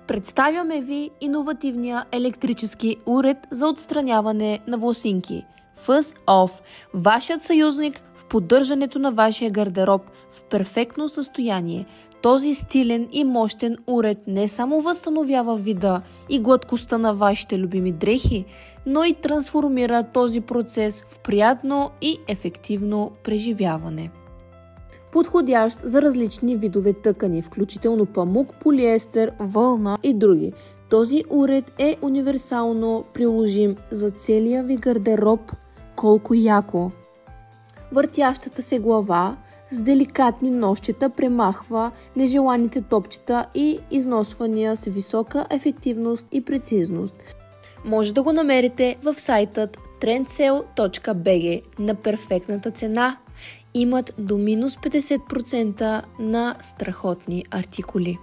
Представяме ви иновативния електрически уред за отстраняване на власинки. Fuzz Off – вашият съюзник в поддържането на вашия гардероб в перфектно състояние. Този стилен и мощен уред не само възстановява вида и гладкостта на вашите любими дрехи, но и трансформира този процес в приятно и ефективно преживяване. Подходящ за различни видове тъкани, включително памук, полиестер, вълна и други. Този уред е универсално приложим за целия ви гардероб. Колко яко! Въртящата се глава с деликатни нощчета премахва нежеланите топчета и износвания с висока ефективност и прецизност. Може да го намерите в сайтът trendsale.bg на перфектната цена. Имат до минус 50% на страхотни артикули.